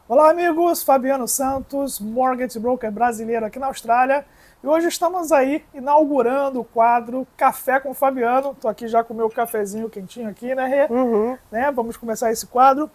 Olá, amigos! Fabiano Santos, mortgage broker brasileiro aqui na Austrália. E hoje estamos aí inaugurando o quadro Café com o Fabiano. Estou aqui já com o meu cafezinho quentinho aqui, né, Rê? Uhum. Vamos começar esse quadro.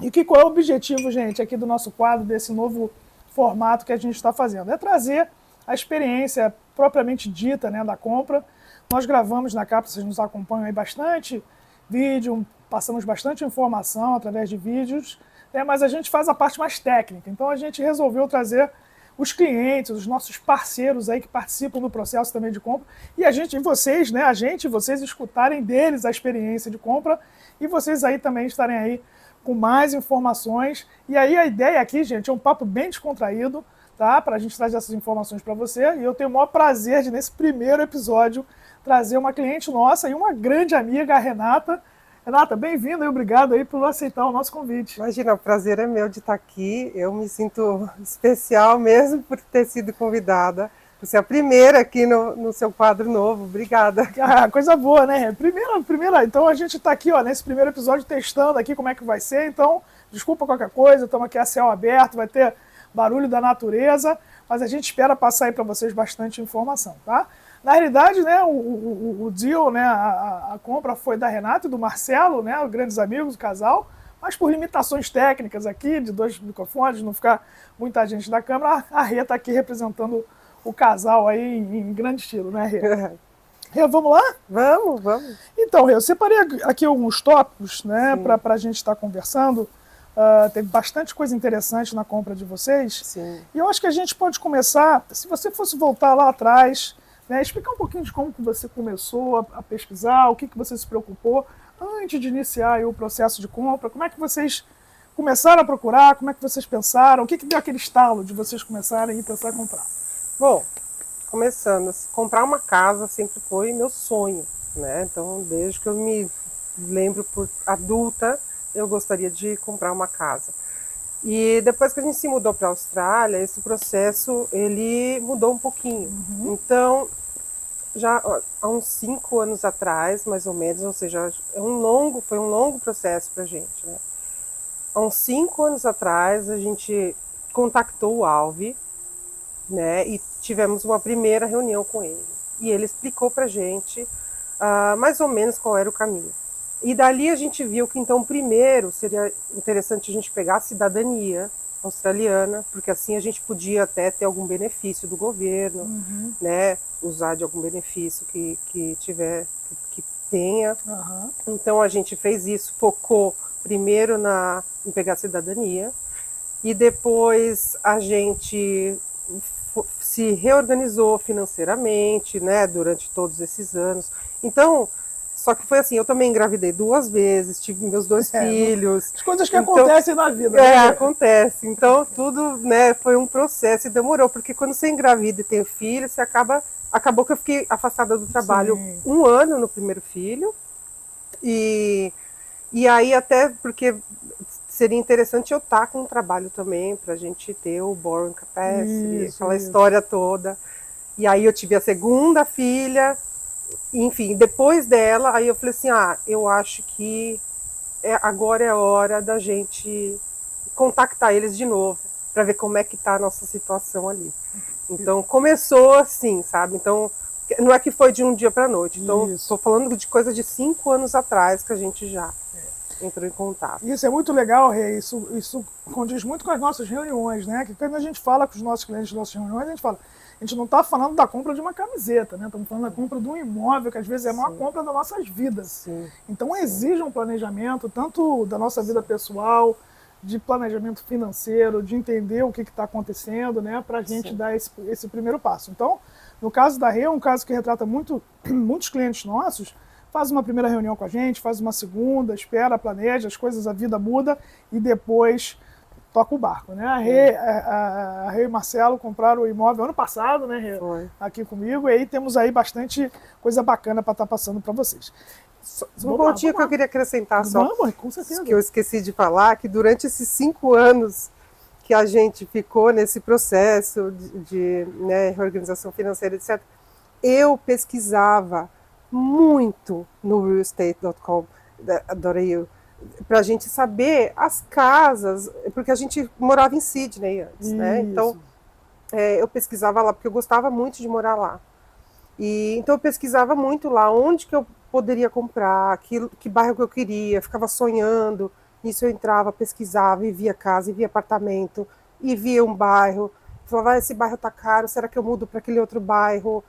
E qual é o objetivo, gente, aqui do nosso quadro, desse novo formato que a gente está fazendo? É trazer a experiência propriamente dita, né, da compra. Nós gravamos na capa, vocês nos acompanham aí bastante vídeo, passamos bastante informação através de vídeos, mas a gente faz a parte mais técnica. Então a gente resolveu trazer os clientes, os nossos parceiros aí que participam do processo também de compra, e vocês, né, vocês escutarem deles a experiência de compra e vocês aí também estarem aí com mais informações. E aí a ideia aqui, gente, é um papo bem descontraído, tá? Para a gente trazer essas informações para você. E eu tenho o maior prazer de, nesse primeiro episódio, trazer uma cliente nossa e uma grande amiga, a Renata. Renata, bem-vinda e obrigado aí por aceitar o nosso convite. Imagina, o prazer é meu de estar aqui. Eu me sinto especial mesmo por ter sido convidada. Você é a primeira aqui no seu quadro novo. Obrigada. Ah, coisa boa, né? Primeira, então a gente está aqui, ó, nesse primeiro episódio testando aqui como é que vai ser. Então, desculpa qualquer coisa, estamos aqui a céu aberto, vai ter barulho da natureza, mas a gente espera passar aí para vocês bastante informação, tá? Na realidade, né, o deal, né, a compra foi da Renata e do Marcelo, né, grandes amigos do casal, mas por limitações técnicas aqui, de 2 microfones, não ficar muita gente da câmera, a Rê está aqui representando o casal aí em grande estilo, né, Rê? Rê, vamos lá? Vamos. Então, Rê, eu separei aqui alguns tópicos, né, para a gente estar conversando. Teve bastante coisa interessante na compra de vocês. Sim. E eu acho que a gente pode começar, se você fosse voltar lá atrás, né, explicar um pouquinho de como que você começou a pesquisar, o que você se preocupou antes de iniciar aí o processo de compra, como é que vocês começaram a procurar, como é que vocês pensaram, o que deu aquele estalo de vocês começarem a pensar em comprar? Bom, começando, comprar uma casa sempre foi meu sonho, né? Então, desde que eu me lembro por adulta, eu gostaria de comprar uma casa. E depois que a gente se mudou para a Austrália, esse processo ele mudou um pouquinho. Então, já há uns 5 anos atrás, mais ou menos, ou seja, foi um longo processo para a gente, né? Há uns 5 anos atrás, a gente contactou o Alvi, né? E tivemos uma primeira reunião com ele. E ele explicou para a gente mais ou menos qual era o caminho. E dali a gente viu que, então, primeiro seria interessante a gente pegar a cidadania australiana, porque assim a gente podia até ter algum benefício do governo, né? Usar de algum benefício que tenha. Então a gente fez isso, focou primeiro em pegar a cidadania, e depois a gente se reorganizou financeiramente, né? Durante todos esses anos. Então, só que foi assim, eu também engravidei 2 vezes, tive meus 2 filhos. As coisas que acontecem na vida. Acontece. Então, tudo, né, foi um processo e demorou, porque quando você engravida e tem filho, você acabou que eu fiquei afastada do trabalho 1 ano no primeiro filho, e aí até porque seria interessante eu estar com um trabalho também, para a gente ter o borrowing capacity, aquela história toda. E aí eu tive a segunda filha, enfim, depois dela, aí eu falei assim, eu acho que agora é a hora da gente contactar eles de novo, para ver como é que está a nossa situação ali. Então, começou assim, sabe? Então, não é que foi de um dia para a noite. Então, estou falando de coisa de 5 anos atrás que a gente já entrou em contato. Isso é muito legal, Rê. Isso condiz muito com as nossas reuniões, né? Que quando a gente fala com os nossos clientes nas nossas reuniões, a gente não está falando da compra de uma camiseta, né? Estamos falando da compra de um imóvel, que às vezes é a maior compra das nossas vidas. Sim. Então exige um planejamento, tanto da nossa vida pessoal, de planejamento financeiro, de entender o que está acontecendo, né? Para a gente dar esse primeiro passo. Então, no caso da Rê, é um caso que retrata muitos clientes nossos. Faz uma primeira reunião com a gente, faz uma segunda, espera, planeja, as coisas, a vida muda e depois toca o barco, né? A Rê e Marcelo compraram o imóvel ano passado, né, Rê? Aqui comigo, e aí temos aí bastante coisa bacana para estar passando para vocês. Um pontinho que eu queria acrescentar só, com certeza. Que eu esqueci de falar, que durante esses 5 anos que a gente ficou nesse processo de reorganização financeira, etc., eu pesquisava muito no realestate.com.au para a gente saber as casas, porque a gente morava em Sydney antes, né? Então, eu pesquisava lá, porque eu gostava muito de morar lá. Então eu pesquisava muito lá onde que eu poderia comprar, que bairro que eu queria, ficava sonhando. Nisso eu entrava, pesquisava, e via casa, e via apartamento, e via um bairro. Falava, esse bairro tá caro, será que eu mudo para aquele outro bairro?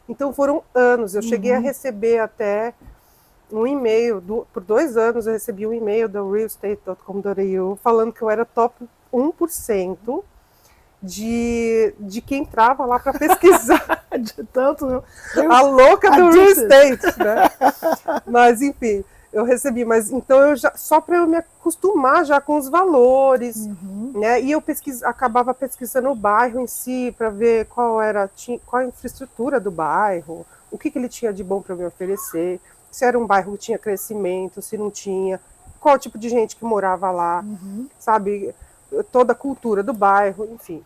Então foram anos, eu cheguei a receber até um e-mail, por 2 anos eu recebi um e-mail da realestate.com.au falando que eu era top 1% de quem entrava lá para pesquisar. De tanto. A louca do real estate, né? Mas, enfim, eu recebi. Mas então só para eu me acostumar já com os valores, né? E eu acabava pesquisando o bairro em si para ver qual a infraestrutura do bairro, o que ele tinha de bom para me oferecer, se era um bairro que tinha crescimento, se não tinha, qual tipo de gente que morava lá, sabe? Toda a cultura do bairro, enfim.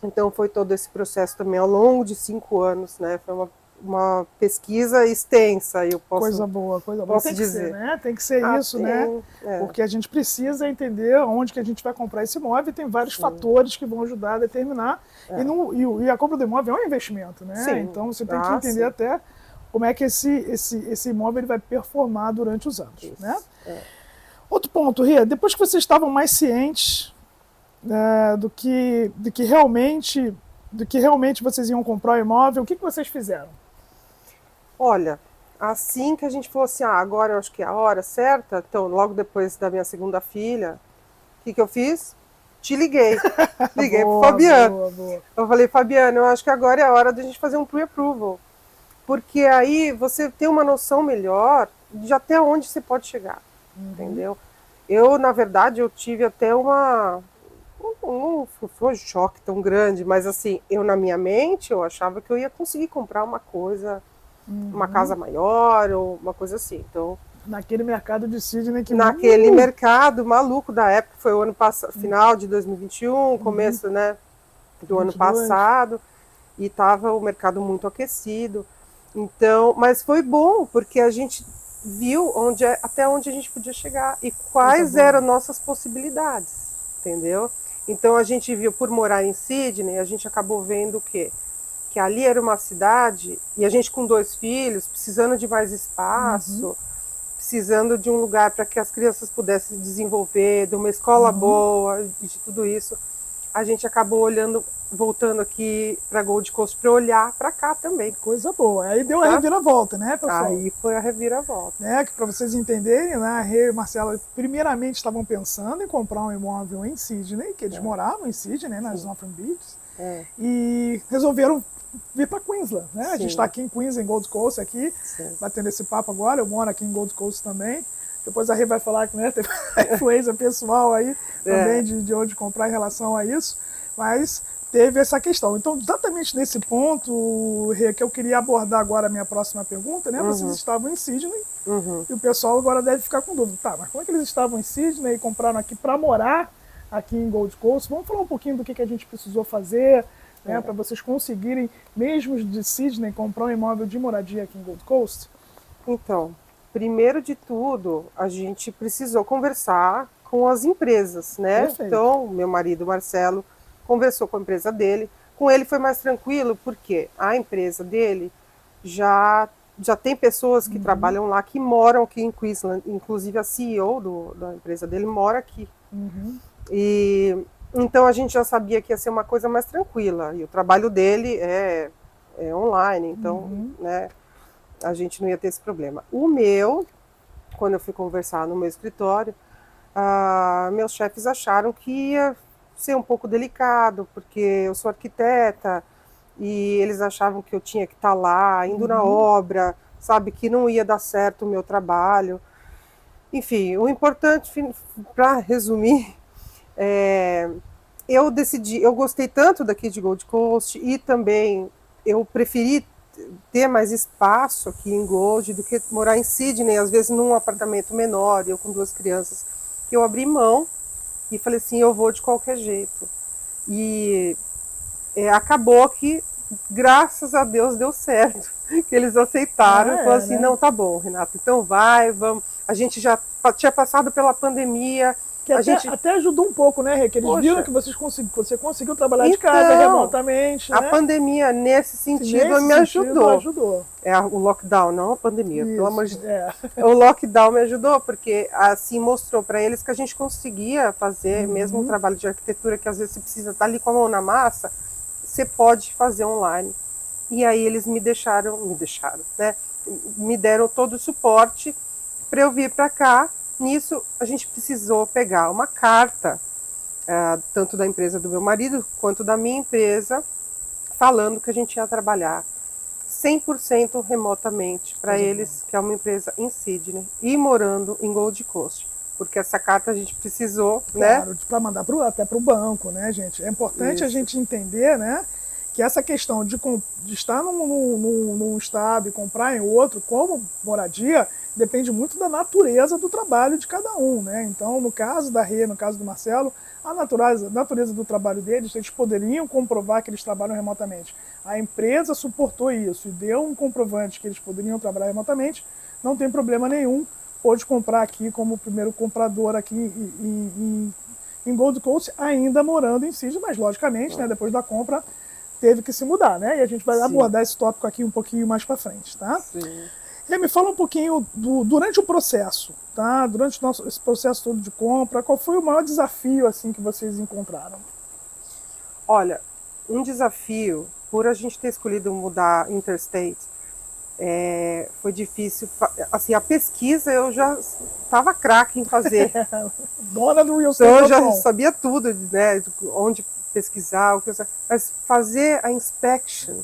Então foi todo esse processo também ao longo de 5 anos, né? Foi uma pesquisa extensa, eu posso coisa boa. Posso tem dizer. Que ser, né? Tem que ser isso, né? Porque a gente precisa entender onde que a gente vai comprar esse imóvel, e tem vários fatores que vão ajudar a determinar. E a compra do imóvel é um investimento, né? Sim. Então você tem que entender até como é que esse imóvel ele vai performar durante os anos, né? Outro ponto, Ria, depois que vocês estavam mais cientes do que realmente vocês iam comprar o imóvel, o que vocês fizeram? Olha, assim que a gente falou assim, agora eu acho que é a hora certa, então logo depois da minha segunda filha, o que eu fiz? Te liguei. Liguei pro Fabiano. Boa. Eu falei, Fabiano, eu acho que agora é a hora da gente fazer um pre-approval. Porque aí você tem uma noção melhor de até onde você pode chegar. Entendeu? Eu, na verdade, eu tive até não foi um choque tão grande, mas assim, na minha mente, eu achava que eu ia conseguir comprar uma coisa, uma casa maior, ou uma coisa assim. Então, naquele mercado de Sydney naquele mercado maluco da época, foi o ano passado, final de 2021, começo, né, do 22. Ano passado, e estava o mercado muito aquecido. Então, mas foi bom, porque a gente viu até onde a gente podia chegar e quais eram nossas possibilidades, entendeu? Então a gente viu, por morar em Sydney, a gente acabou vendo o quê? Que ali era uma cidade, e a gente com 2 filhos, precisando de mais espaço, precisando de um lugar para que as crianças pudessem se desenvolver, de uma escola boa, de tudo isso. A gente acabou voltando aqui para Gold Coast para olhar para cá também. Coisa boa. Aí deu a reviravolta, né, pessoal? Aí foi a reviravolta. Né, que para vocês entenderem, né, a Rê e Marcela primeiramente estavam pensando em comprar um imóvel em Sydney, que eles moravam em Sydney, nas Northern Beaches, e resolveram vir para Queensland, né? A gente está aqui em Queensland, em Gold Coast, aqui, batendo esse papo agora. Eu moro aqui em Gold Coast também. Depois a Rê vai falar que, né, teve influência pessoal aí também de onde comprar em relação a isso, mas teve essa questão. Então, exatamente nesse ponto, Rê, que eu queria abordar agora a minha próxima pergunta, né? Vocês estavam em Sydney e o pessoal agora deve ficar com dúvida. Tá, mas como é que eles estavam em Sydney e compraram aqui para morar aqui em Gold Coast? Vamos falar um pouquinho do que a gente precisou fazer, né, para vocês conseguirem, mesmo de Sydney, comprar um imóvel de moradia aqui em Gold Coast? Então, primeiro de tudo, a gente precisou conversar com as empresas, né? Perfeito. Então, meu marido, Marcelo, conversou com a empresa dele. Com ele foi mais tranquilo, porque a empresa dele já tem pessoas que trabalham lá, que moram aqui em Queensland. Inclusive a CEO da empresa dele mora aqui. E então a gente já sabia que ia ser uma coisa mais tranquila. E o trabalho dele é online, então, né, a gente não ia ter esse problema. O meu, quando eu fui conversar no meu escritório, meus chefes acharam que ia ser um pouco delicado, porque eu sou arquiteta e eles achavam que eu tinha que estar lá, indo na obra, sabe, que não ia dar certo o meu trabalho. Enfim, o importante, para resumir, eu gostei tanto daqui de Gold Coast e também eu preferi ter mais espaço aqui em Gold do que morar em Sydney, às vezes num apartamento menor, eu com 2 crianças. Eu abri mão e falei assim, eu vou de qualquer jeito. E acabou que, graças a Deus, deu certo. Que eles aceitaram e falaram assim, não, tá bom, Renata, então vamos. A gente já tinha passado pela pandemia. Que até ajudou um pouco, né, Rê? Que eles viram que você conseguiu trabalhar de casa remotamente. A pandemia, nesse sentido, me ajudou. O lockdown, não a pandemia, pelo amor de Deus. O lockdown me ajudou, porque assim mostrou para eles que a gente conseguia fazer, mesmo um trabalho de arquitetura, que às vezes você precisa estar ali com a mão na massa, você pode fazer online. E aí eles me deram todo o suporte para eu vir para cá. Nisso, a gente precisou pegar uma carta, tanto da empresa do meu marido, quanto da minha empresa, falando que a gente ia trabalhar 100% remotamente para eles, que é uma empresa em Sydney, e morando em Gold Coast. Porque essa carta a gente precisou, claro, né? Para mandar até para o banco, né, gente? É importante a gente entender, né, que essa questão de estar num estado e comprar em outro, como moradia, depende muito da natureza do trabalho de cada um, né? Então, no caso da Rê, no caso do Marcelo, a natureza do trabalho deles, eles poderiam comprovar que eles trabalham remotamente. A empresa suportou isso e deu um comprovante que eles poderiam trabalhar remotamente, não tem problema nenhum, pode comprar aqui como o primeiro comprador aqui em Gold Coast, ainda morando em Sydney, mas logicamente, né, depois da compra, teve que se mudar, né? E a gente vai abordar esse tópico aqui um pouquinho mais para frente, tá? Sim. E me fala um pouquinho durante o processo, tá? Durante esse processo todo de compra, qual foi o maior desafio assim que vocês encontraram? Olha, um desafio, por a gente ter escolhido mudar interstate, foi difícil. Assim, a pesquisa eu já estava craque em fazer. Dona do real estate. Então eu já sabia tudo, né? Onde pesquisar, mas fazer a inspection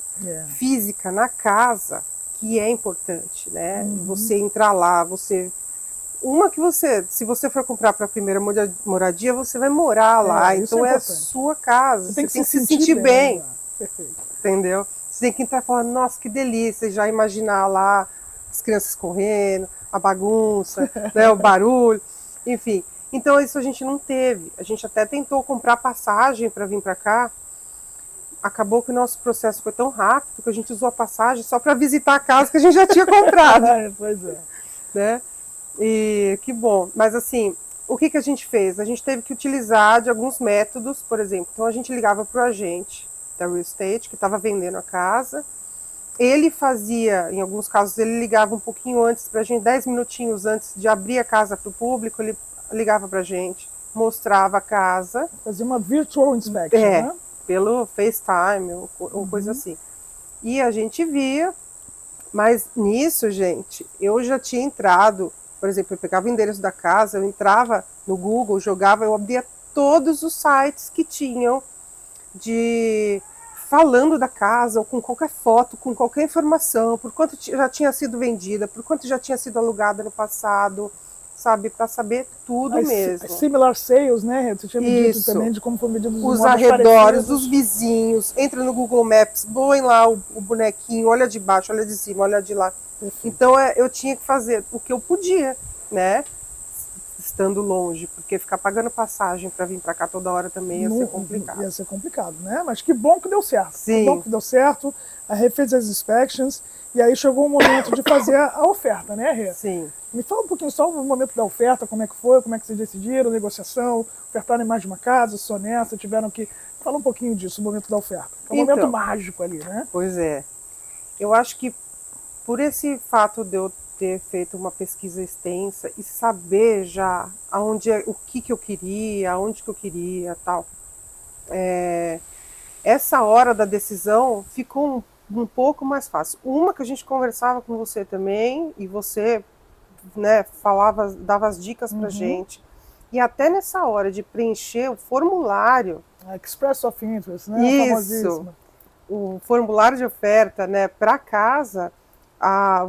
física na casa, que é importante, né? Você entrar lá, se você for comprar para a primeira moradia, você vai morar lá, então é a sua casa, você tem que se sentir bem. Perfeito. Entendeu? Você tem que entrar e falar, nossa, que delícia, já imaginar lá as crianças correndo, a bagunça, né, o barulho, enfim. Então isso a gente não teve. A gente até tentou comprar passagem para vir para cá. Acabou que o nosso processo foi tão rápido que a gente usou a passagem só para visitar a casa que a gente já tinha comprado. Pois é. Né? E que bom. Mas assim, o que a gente fez? A gente teve que utilizar de alguns métodos, por exemplo. Então a gente ligava para o agente da real estate que estava vendendo a casa. Ele fazia, em alguns casos, ele ligava um pouquinho antes para a gente, 10 minutinhos antes de abrir a casa para o público, ele ligava para a gente, mostrava a casa. Fazia uma virtual inspection, né? Pelo FaceTime ou coisa assim. E a gente via, mas nisso, gente, eu já tinha entrado, por exemplo, eu pegava o endereço da casa, eu entrava no Google, eu abria todos os sites que tinham falando da casa, ou com qualquer foto, com qualquer informação, por quanto já tinha sido vendida, por quanto já tinha sido alugada no passado, sabe, para saber tudo mesmo. Similar sales, né? Você tinha me dito também de como foi medido os arredores, os vizinhos, entra no Google Maps, põe lá o bonequinho, olha de baixo, olha de cima, olha de lá. Perfeito. Então eu tinha que fazer o que eu podia, né? Estando longe, porque ficar pagando passagem para vir para cá toda hora também ia ser complicado. Ia ser complicado, né? Mas que bom que deu certo. Sim. Que bom que deu certo, a Rê fez as inspections, e aí chegou o momento de fazer a oferta, né, Rê? Sim. Me fala um pouquinho só no momento da oferta, como é que foi, como é que vocês decidiram, negociação, ofertaram em mais de uma casa, só nessa, tiveram que... Fala um pouquinho disso, o momento da oferta. É um momento mágico ali, né? Pois é. Eu acho que por esse fato de eu ter feito uma pesquisa extensa e saber já o que eu queria, aonde que eu queria, tal. Essa hora da decisão ficou um pouco mais fácil. Uma que a gente conversava com você também, e você, né, dava as dicas pra gente. E até nessa hora de preencher o formulário... Express of Interest, né? Isso, o formulário de oferta, né, para casa...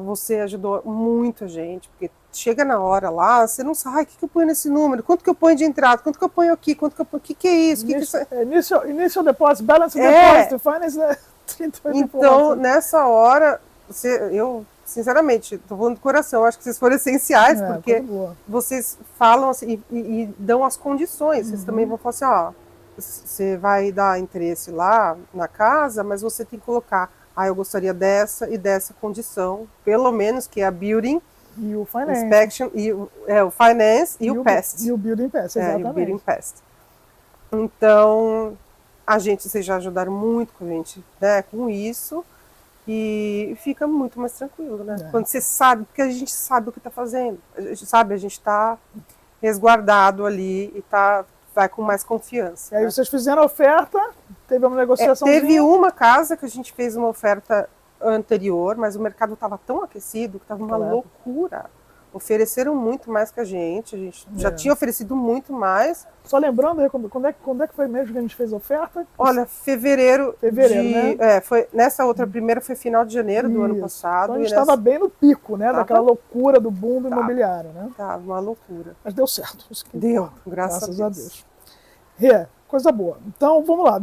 você ajudou muito a gente, porque chega na hora lá, você não sabe, o que eu ponho nesse número, quanto que eu ponho de entrada, quanto que eu ponho aqui, quanto que eu ponho, o que é isso? Initial deposit, balance deposit, finance, né? Então, nessa hora, eu, sinceramente, estou falando do coração, acho que vocês foram essenciais, porque vocês falam assim, e dão as condições, vocês também vão falar assim, você vai dar interesse lá na casa, mas você tem que colocar eu gostaria dessa e dessa condição, pelo menos que é a building, E o finance. Inspection, o finance e o pest. E o building pest, exatamente. E o building pest. Então, vocês já ajudaram muito com a gente, né, com isso, e fica muito mais tranquilo, né? Quando você sabe, porque a gente sabe o que está fazendo, a gente está resguardado ali e vai com mais confiança. E aí vocês fizeram a oferta, teve uma negociação. Teve uma casa que a gente fez uma oferta anterior, mas o mercado estava tão aquecido que estava uma loucura. Ofereceram muito mais que a gente já tinha oferecido muito mais. Só lembrando, quando é que foi mesmo que a gente fez a oferta? Olha, fevereiro, né? Foi, nessa outra primeira foi final de janeiro do ano passado. Então a gente estava bem no pico, né? Daquela loucura do boom do imobiliário, né? Tava uma loucura. Mas deu certo. Deu, graças a Deus. Coisa boa. Então, vamos lá.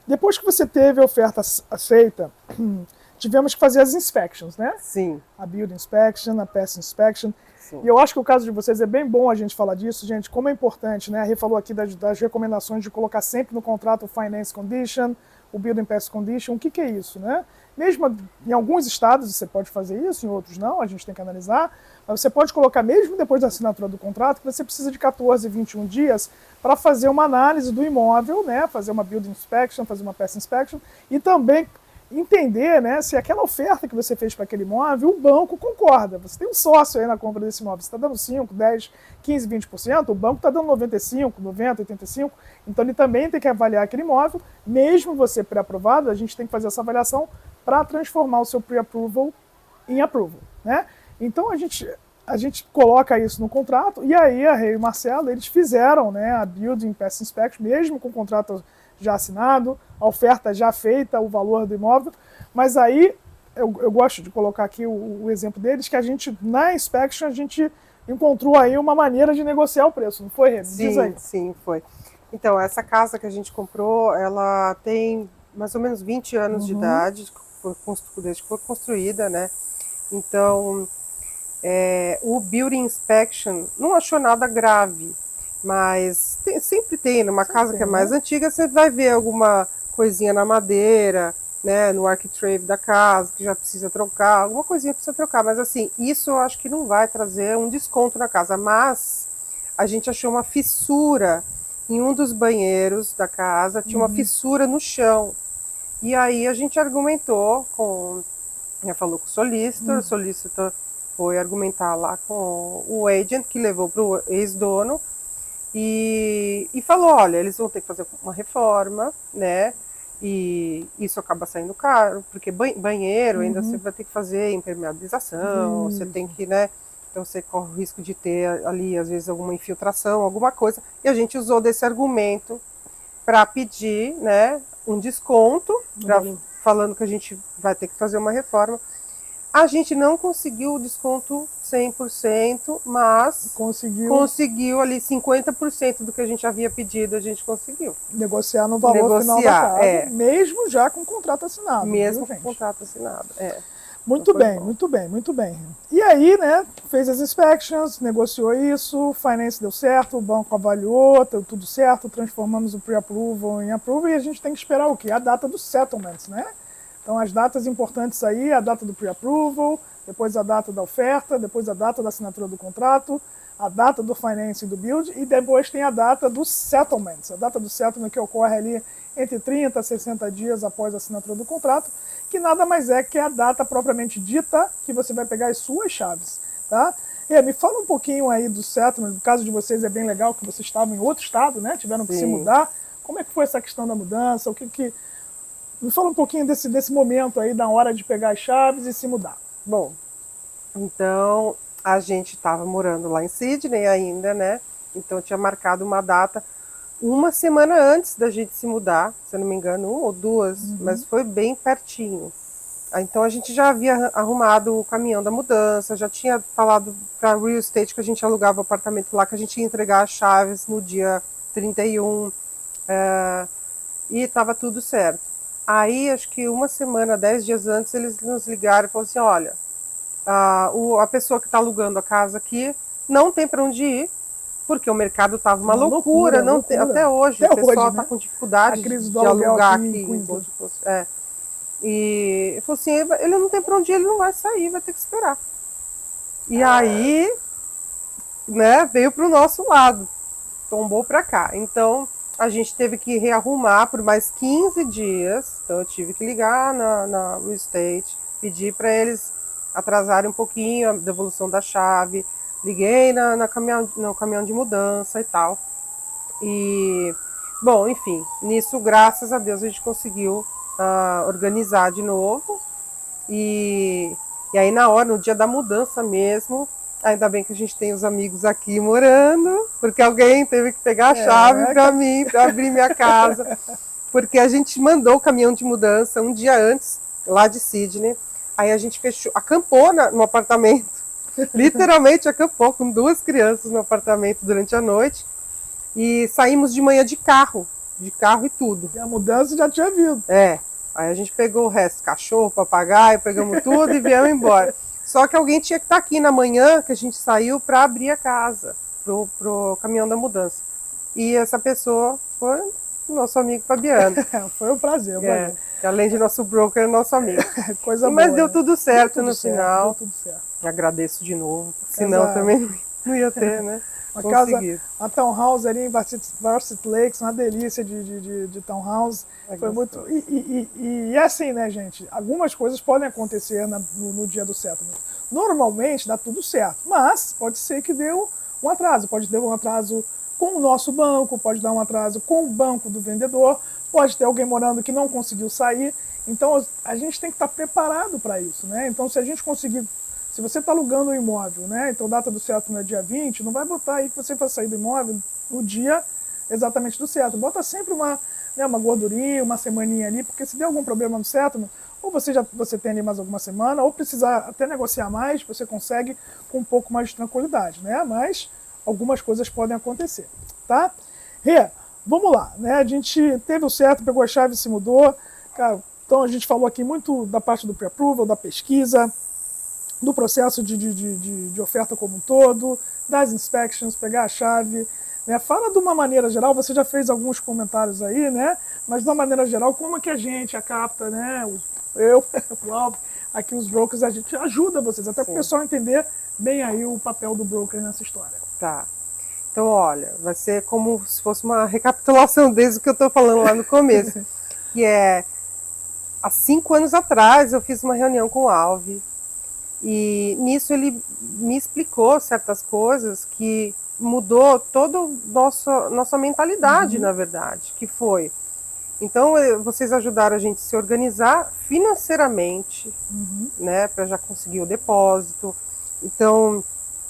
Depois que você teve a oferta aceita, tivemos que fazer as inspections, né? Sim. A build inspection, a pest inspection. Sim. E eu acho que o caso de vocês é bem bom a gente falar disso, gente, como é importante, né? A Rê falou aqui das recomendações de colocar sempre no contrato o finance condition, o building pest condition. O que é isso, né? Mesmo em alguns estados você pode fazer isso, em outros não, a gente tem que analisar, mas você pode colocar mesmo depois da assinatura do contrato que você precisa de 14, 21 dias para fazer uma análise do imóvel, né? Fazer uma building inspection, fazer uma pest inspection e também entender, né, se aquela oferta que você fez para aquele imóvel, o banco concorda. Você tem um sócio aí na compra desse imóvel, você está dando 5, 10, 15, 20%, o banco está dando 95, 90, 85%, então ele também tem que avaliar aquele imóvel, mesmo você pré-aprovado, a gente tem que fazer essa avaliação para transformar o seu pre-approval em approval, né? Então a gente coloca isso no contrato, e aí a Rê e o Marcelo, eles fizeram, né, a Building Pest Inspection, mesmo com o contrato já assinado, a oferta já feita, o valor do imóvel, mas aí eu gosto de colocar aqui o exemplo deles, que a gente, na inspection, a gente encontrou aí uma maneira de negociar o preço, não foi, Rê? Diz aí. Sim, foi. Então, essa casa que a gente comprou, ela tem mais ou menos 20 anos de idade, desde que foi construída, né? Então, o Building Inspection não achou nada grave, mas sempre tem, numa casa que é mais antiga, você vai ver alguma coisinha na madeira, né, no arquitrave da casa, que já precisa trocar, alguma coisinha precisa trocar, mas assim, isso eu acho que não vai trazer um desconto na casa, mas a gente achou uma fissura em um dos banheiros da casa, tinha uma fissura no chão, e aí a gente argumentou falou com o solicitor foi argumentar lá com o agent, que levou para o ex-dono, e falou, olha, eles vão ter que fazer uma reforma, né, e isso acaba saindo caro, porque banheiro ainda você vai ter que fazer impermeabilização, você tem que, né, então você corre o risco de ter ali, às vezes, alguma infiltração, alguma coisa, e a gente usou desse argumento para pedir, né, um desconto, falando que a gente vai ter que fazer uma reforma. A gente não conseguiu o desconto 100%, mas conseguiu ali 50% do que a gente havia pedido, a gente conseguiu. Negociar no valor final da casa, mesmo já com o contrato assinado. Mesmo com o contrato assinado, Muito bem, muito bem, muito bem. E aí, né, fez as inspections, negociou isso, o finance deu certo, o banco avaliou, deu tudo certo, transformamos o pre-approval em approval e a gente tem que esperar o quê? A data dos settlements, né? Então, as datas importantes aí, a data do pre-approval, depois a data da oferta, depois a data da assinatura do contrato, a data do finance e do build, e depois tem a data dos settlements. A data do settlement que ocorre ali entre 30 a 60 dias após a assinatura do contrato, que nada mais é que a data propriamente dita que você vai pegar as suas chaves, tá? E me fala um pouquinho aí do settlement, no caso de vocês é bem legal que vocês estavam em outro estado, né? Tiveram que se mudar. Como é que foi essa questão da mudança? Me fala um pouquinho desse momento aí, da hora de pegar as chaves e se mudar. Bom, então a gente estava morando lá em Sydney ainda, né? Então tinha marcado uma data uma semana antes da gente se mudar, se eu não me engano, 1 ou 2, mas foi bem pertinho. Então a gente já havia arrumado o caminhão da mudança, já tinha falado para a Real Estate que a gente alugava o apartamento lá, que a gente ia entregar as chaves no dia 31, e estava tudo certo. Aí, acho que uma semana, 10 dias antes, eles nos ligaram e falaram assim, olha, a pessoa que está alugando a casa aqui não tem para onde ir, porque o mercado estava uma loucura. Até hoje, o pessoal está com dificuldade de alugar aqui. E ele falou assim, ele não tem para onde ir, ele não vai sair, vai ter que esperar. E aí, né, veio para o nosso lado, tombou para cá. Então, a gente teve que rearrumar por mais 15 dias. Então, eu tive que ligar na Real Estate, pedir para eles atrasarem um pouquinho a devolução da chave. Liguei no caminhão de mudança e tal. E, bom, enfim, nisso, graças a Deus, a gente conseguiu organizar de novo. E aí, na hora, no dia da mudança mesmo, ainda bem que a gente tem os amigos aqui morando, porque alguém teve que pegar a chave para mim, para abrir minha casa. Porque a gente mandou o caminhão de mudança um dia antes, lá de Sydney. Aí a gente acampou no apartamento. Literalmente acampou com 2 crianças no apartamento durante a noite. E saímos de manhã de carro e tudo. E a mudança já tinha vindo. Aí a gente pegou o resto, cachorro, papagaio, pegamos tudo e viemos embora. Só que alguém tinha que estar aqui na manhã que a gente saiu para abrir a casa, pro caminhão da mudança. E essa pessoa foi o nosso amigo Fabiano. Foi um prazer. Além de nosso broker, nosso amigo. Coisa Mas boa, deu tudo certo no final. Deu tudo certo. Agradeço de novo, senão também não ia ter, né? Uma casa, a townhouse ali em Varsity Lakes, uma delícia de townhouse. Foi muito. E é assim, né, gente? Algumas coisas podem acontecer no dia do settlement. Normalmente dá tudo certo, mas pode ser que dê um atraso. Pode ter um atraso com o nosso banco, pode dar um atraso com o banco do vendedor, pode ter alguém morando que não conseguiu sair. Então a gente tem que estar preparado para isso, né? Então se a gente conseguir. Se você está alugando um imóvel, né? Então data do settlement é dia 20, não vai botar aí que você vai sair do imóvel no dia exatamente do settlement. Bota sempre uma gordurinha, uma semaninha ali, porque se der algum problema no settlement, ou você tem ali mais alguma semana, ou precisar até negociar mais, você consegue com um pouco mais de tranquilidade, né? Mas algumas coisas podem acontecer, tá? Rê, vamos lá, né? A gente teve o settlement, pegou a chave e se mudou. Cara, então a gente falou aqui muito da parte do pre-approval, da pesquisa, do processo de oferta como um todo, das inspections, pegar a chave, né? Fala de uma maneira geral, você já fez alguns comentários aí, né? Mas de uma maneira geral, como é que a capta, né? O Alves, aqui os brokers, a gente ajuda vocês, até para o pessoal entender bem aí o papel do broker nessa história. Tá. Então, olha, vai ser como se fosse uma recapitulação desde o que eu estou falando lá no começo, que é, há 5 anos atrás eu fiz uma reunião com o Alves, e nisso ele me explicou certas coisas que mudou toda nossa mentalidade, na verdade, que foi. Então, vocês ajudaram a gente a se organizar financeiramente, né, para já conseguir o depósito. Então,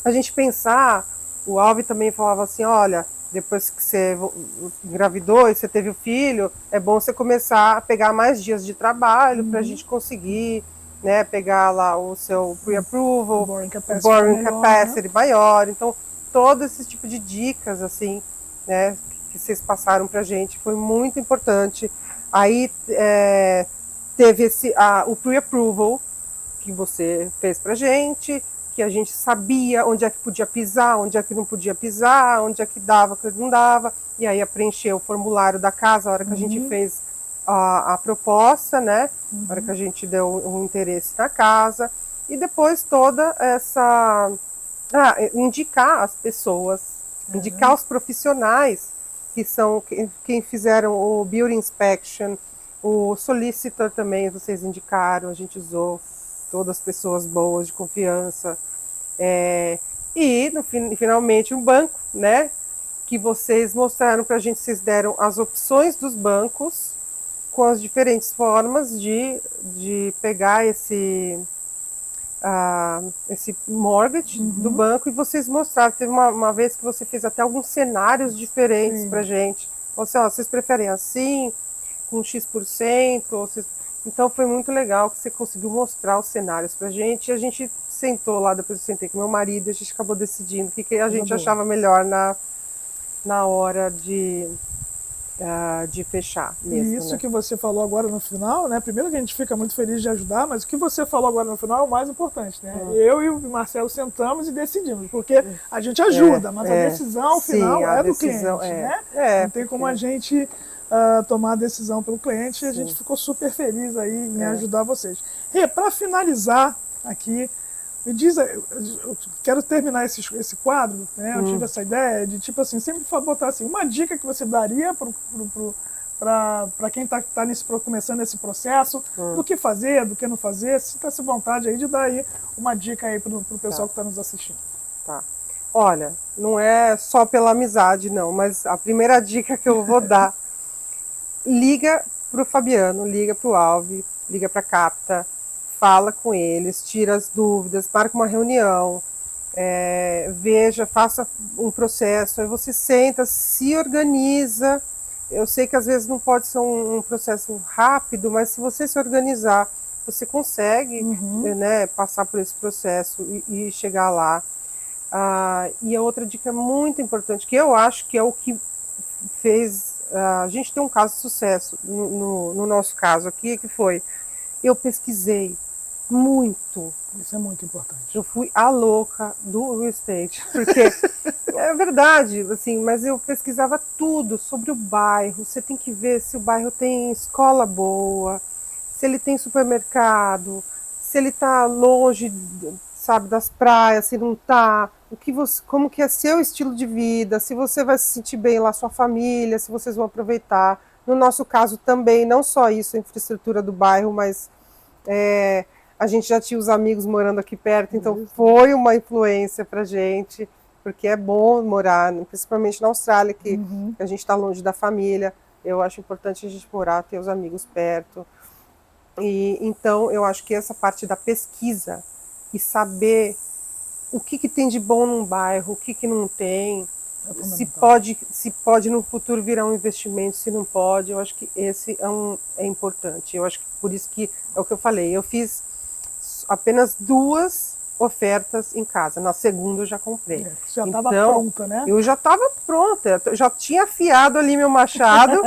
a gente pensar, o Alves também falava assim, olha, depois que você engravidou e você teve o filho, é bom você começar a pegar mais dias de trabalho para a gente conseguir, né, pegar lá o seu pre-approval, o borrowing capacity maior. Então, todo esse tipo de dicas, assim, né, que vocês passaram para a gente, foi muito importante. Aí, teve o pre-approval que você fez para a gente sabia onde é que podia pisar, onde é que não podia pisar, onde é que dava, que não dava. E aí, preencher o formulário da casa, a hora que a gente fez a proposta, né? A hora que a gente deu um interesse na casa. E depois toda essa... indicar as pessoas, indicar os profissionais que são quem fizeram o Building Inspection, o Solicitor também, vocês indicaram, a gente usou todas as pessoas boas, de confiança. E, finalmente, um banco, né? Que vocês mostraram para a gente, vocês deram as opções dos bancos com as diferentes formas de pegar esse mortgage do banco, e vocês mostraram, teve uma vez que você fez até alguns cenários diferentes para a gente. Vocês preferem assim, com X%, ou vocês... Então foi muito legal que você conseguiu mostrar os cenários para a gente, e a gente sentou lá, depois eu sentei com meu marido, e a gente acabou decidindo o que a gente achava melhor na hora de fechar mesmo. E isso, né? Que você falou agora no final, né? Primeiro que a gente fica muito feliz de ajudar, mas o que você falou agora no final é o mais importante, né? Eu e o Marcelo sentamos e decidimos, porque a gente ajuda, mas a decisão final é do cliente, né? Não tem como a gente tomar a decisão pelo cliente, e a gente ficou super feliz aí em ajudar vocês. E para finalizar aqui Me diz, eu quero terminar esse quadro, né? Eu tive essa ideia de, tipo assim, sempre botar assim, uma dica que você daria para quem está começando esse processo, do que fazer, do que não fazer, sinta-se vontade aí de dar aí uma dica aí para o pessoal que está nos assistindo. Tá. Olha, não é só pela amizade, não, mas a primeira dica que eu vou dar, liga para o Fabiano, liga para o Alves, liga para a Capta, fala com eles, tira as dúvidas, marca uma reunião, veja, faça um processo, aí você senta, se organiza. Eu sei que às vezes não pode ser um processo rápido, mas se você se organizar, você consegue né, passar por esse processo e chegar lá. E a outra dica muito importante, que eu acho que é o que fez a gente ter um caso de sucesso no nosso caso aqui, que foi, eu pesquisei muito. Isso é muito importante. Eu fui a louca do real estate, porque é verdade, assim, mas eu pesquisava tudo sobre o bairro. Você tem que ver se o bairro tem escola boa, se ele tem supermercado, se ele está longe, sabe, das praias, se não está, como que é seu estilo de vida, se você vai se sentir bem lá, sua família, se vocês vão aproveitar. No nosso caso também, não só isso, a infraestrutura do bairro, mas a gente já tinha os amigos morando aqui perto, então foi uma influência para a gente, porque é bom morar, principalmente na Austrália, que a gente está longe da família. Eu acho importante a gente morar, ter os amigos perto. E então eu acho que essa parte da pesquisa e saber o que tem de bom num bairro, o que não tem, se pode no futuro virar um investimento, se não pode, eu acho que esse é importante. Eu acho que por isso que é o que eu falei, eu fiz apenas 2 ofertas em casa, na segunda eu já comprei. Já estava pronta, né? Eu já estava pronta, eu já tinha afiado ali meu machado,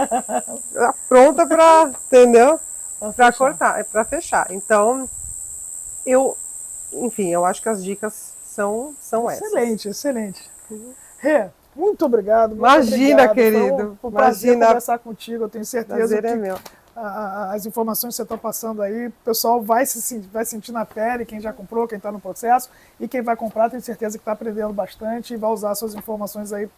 pronta para, entendeu? Para cortar, para fechar. Então, enfim, eu acho que as dicas são essas. Excelente, excelente. Rê, muito obrigado. Imagina, obrigado. Querido. Foi um prazer conversar contigo. Eu tenho certeza que é meu. As informações que você está passando aí, o pessoal vai sentir na pele, quem já comprou, quem está no processo, e quem vai comprar, tenho certeza que está aprendendo bastante e vai usar suas informações aí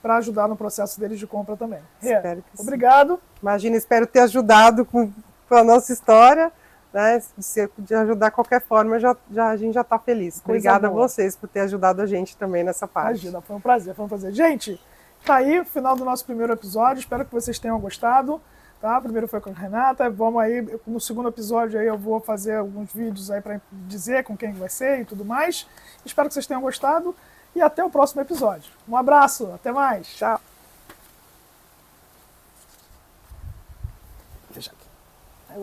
para ajudar no processo deles de compra também. Rê, obrigado. Imagina, espero ter ajudado com a nossa história. Né? Se de ajudar de qualquer forma, a gente já está feliz. Obrigada a vocês por ter ajudado a gente também nessa parte. Imagina, foi um prazer, foi um prazer. Gente, tá aí o final do nosso primeiro episódio, espero que vocês tenham gostado. Tá? Primeiro foi com a Renata, vamos aí, no segundo episódio aí eu vou fazer alguns vídeos aí para dizer com quem vai ser e tudo mais. Espero que vocês tenham gostado e até o próximo episódio. Um abraço, até mais. Tchau. Deixa aqui.